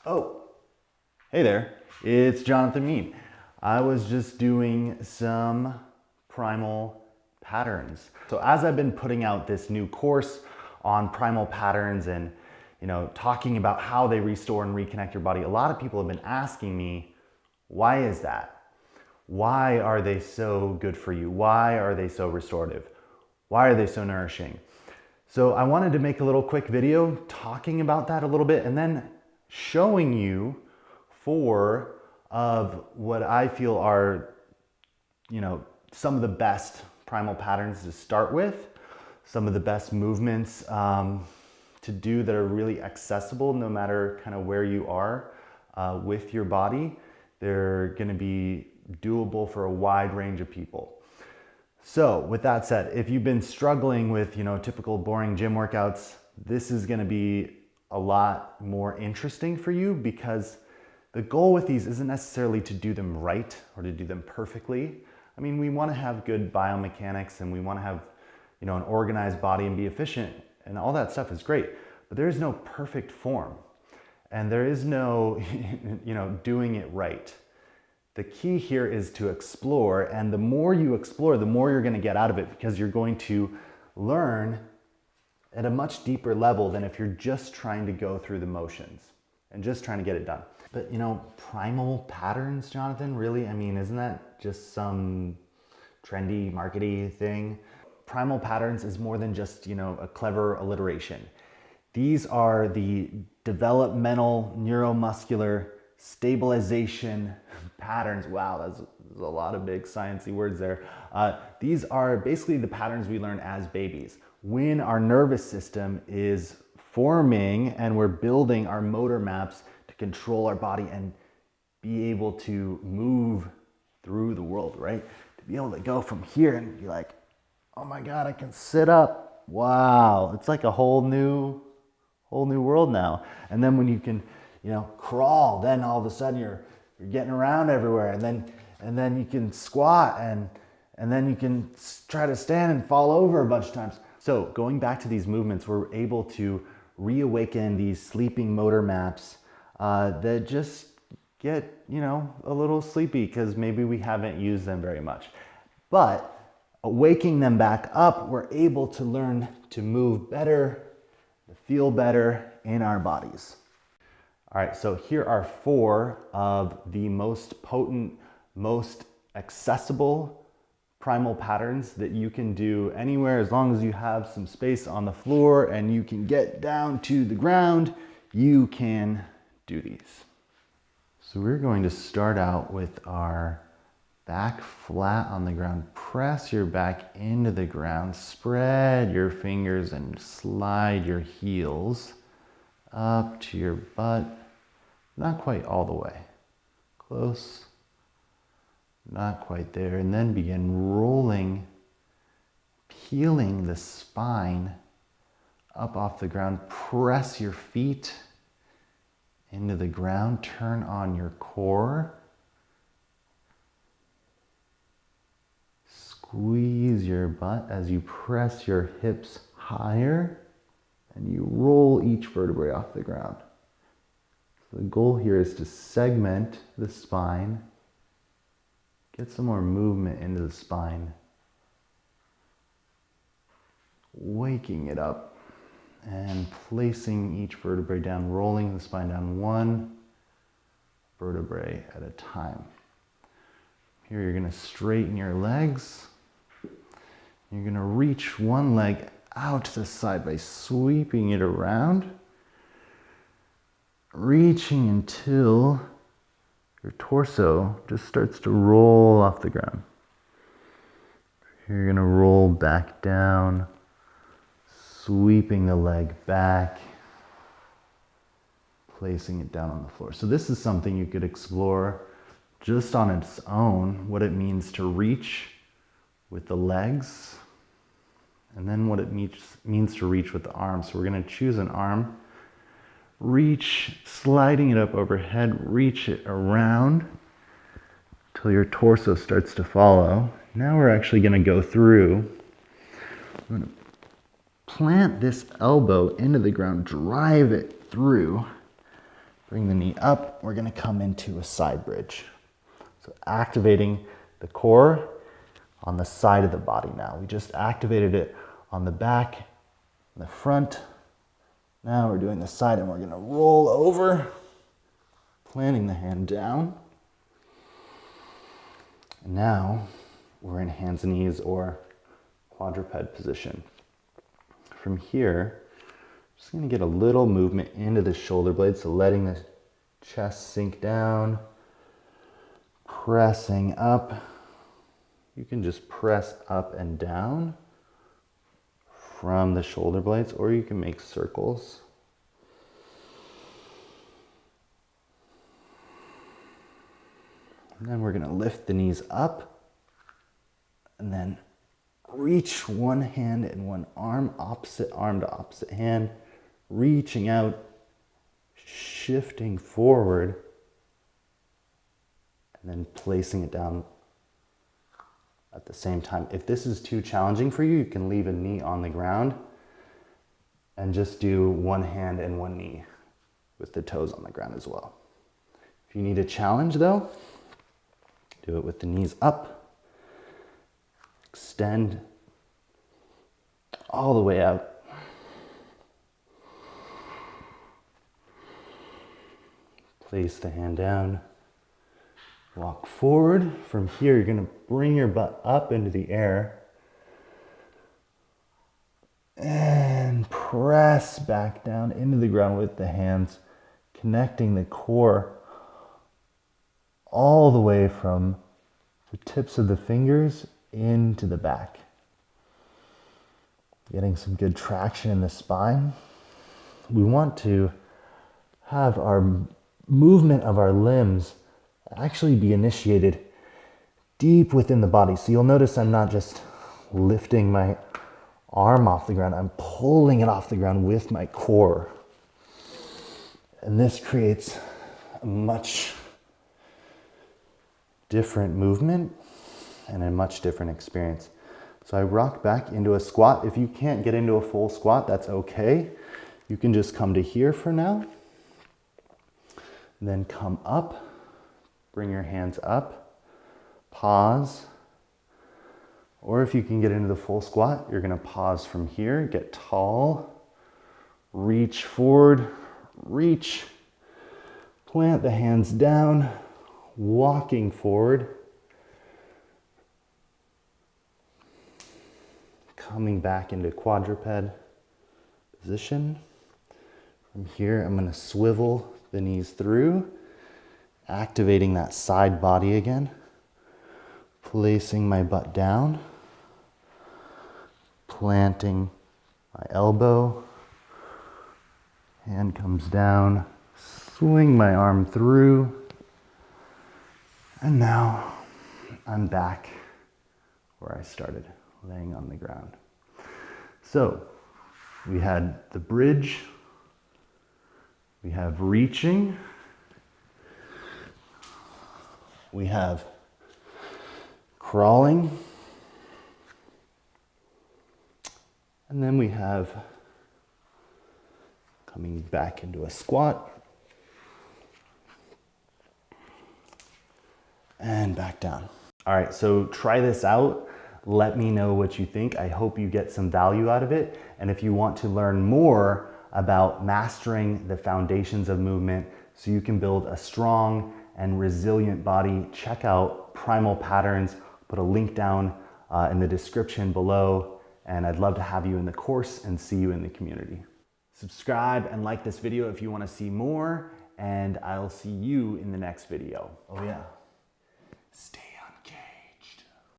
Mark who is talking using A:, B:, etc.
A: Oh, hey there, it's Jonathan Mead. I was just doing some primal patterns. So as I've been putting out this new course on primal patterns and talking about how they restore and reconnect your body, a lot of people have been asking me, why is that? Why are they so good for you? Why are they so restorative? Why are they so nourishing? So I wanted to make a little quick video talking about that a little bit and then showing you four of what I feel are, some of the best primal patterns to start with, some of the best movements to do that are really accessible no matter kind of where you are with your body. They're going to be doable for a wide range of people. So with that said, if you've been struggling with, typical boring gym workouts, this is going to be a lot more interesting for you because the goal with these isn't necessarily to do them right or to do them perfectly. I mean, we want to have good biomechanics and we want to have, an organized body and be efficient, and all that stuff is great, but there is no perfect form and there is no, doing it right. The key here is to explore, and the more you explore, the more you're going to get out of it because you're going to learn at a much deeper level than if you're just trying to go through the motions and just trying to get it done. But primal patterns, Jonathan, really? I mean, isn't that just some trendy, markety thing? Primal patterns is more than just, a clever alliteration. These are the developmental neuromuscular stabilization patterns. Wow, that's a lot of big sciencey words there. These are basically the patterns we learn as babies when our nervous system is forming and we're building our motor maps to control our body and be able to move through the world, right? To be able to go from here and be like, oh my God, I can sit up. Wow, it's like a whole new world now. And then when you can, crawl, then all of a sudden you're getting around everywhere, and then you can squat, and then you can try to stand and fall over a bunch of times. So going back to these movements, we're able to reawaken these sleeping motor maps that just get, a little sleepy because maybe we haven't used them very much. But waking them back up, we're able to learn to move better, to feel better in our bodies. All right, so here are four of the most potent, most accessible primal patterns that you can do anywhere as long as you have some space on the floor and you can get down to the ground, you can do these. So we're going to start out with our back flat on the ground. Press your back into the ground, spread your fingers and slide your heels up to your butt. Not quite all the way. Close. Not quite there. And then begin rolling, peeling the spine up off the ground. Press your feet into the ground. Turn on your core. Squeeze your butt as you press your hips higher and you roll each vertebrae off the ground. So the goal here is to segment the spine, get some more movement into the spine, waking it up and placing each vertebrae down, rolling the spine down one vertebrae at a time. Here you're going to straighten your legs. You're going to reach one leg out to the side by sweeping it around, reaching until your torso just starts to roll off the ground. You're going to roll back down, sweeping the leg back, placing it down on the floor. So this is something you could explore just on its own, what it means to reach with the legs, and then what it means to reach with the arms. So we're going to choose an arm, reach, sliding it up overhead, reach it around until your torso starts to follow. Now we're actually going to go through. I'm going to plant this elbow into the ground, drive it through, Bring the knee up. We're gonna come into a side bridge. So activating the core on the side of the body now. We just activated it on the back, the front. Now we're doing the side and we're gonna roll over, planting the hand down. And now we're in hands and knees or quadruped position. From here, just gonna get a little movement into the shoulder blades, so letting the chest sink down, pressing up. You can just press up and down from the shoulder blades, or you can make circles. And then we're gonna lift the knees up and then reach one hand and one arm, opposite arm to opposite hand, reaching out, shifting forward, and then placing it down at the same time. If this is too challenging for you, you can leave a knee on the ground and just do one hand and one knee with the toes on the ground as well. If you need a challenge though, do it with the knees up, extend all the way out. Place the hand down, walk forward. From here, you're gonna bring your butt up into the air and press back down into the ground with the hands, connecting the core all the way from the tips of the fingers into the back. Getting some good traction in the spine. We want to have our movement of our limbs actually be initiated deep within the body. So you'll notice I'm not just lifting my arm off the ground, I'm pulling it off the ground with my core. And this creates a much different movement and a much different experience. So I rock back into a squat. If you can't get into a full squat, that's okay. You can just come to here for now. And then come up, bring your hands up, pause. Or if you can get into the full squat, you're gonna pause from here, get tall, reach forward, reach, plant the hands down, walking forward, coming back into quadruped position. From here, I'm gonna swivel the knees through, activating that side body again, placing my butt down, planting my elbow, hand comes down, swing my arm through, and now I'm back where I started, laying on the ground. So we had the bridge, we have reaching, we have crawling, and then we have coming back into a squat and back down. All right, so try this out. Let me know what you think. I hope you get some value out of it. And if you want to learn more about mastering the foundations of movement so you can build a strong and resilient body, check out Primal Patterns. Put a link down in the description below. And I'd love to have you in the course and see you in the community. Subscribe and like this video if you want to see more, and I'll see you in the next video. Oh yeah, stay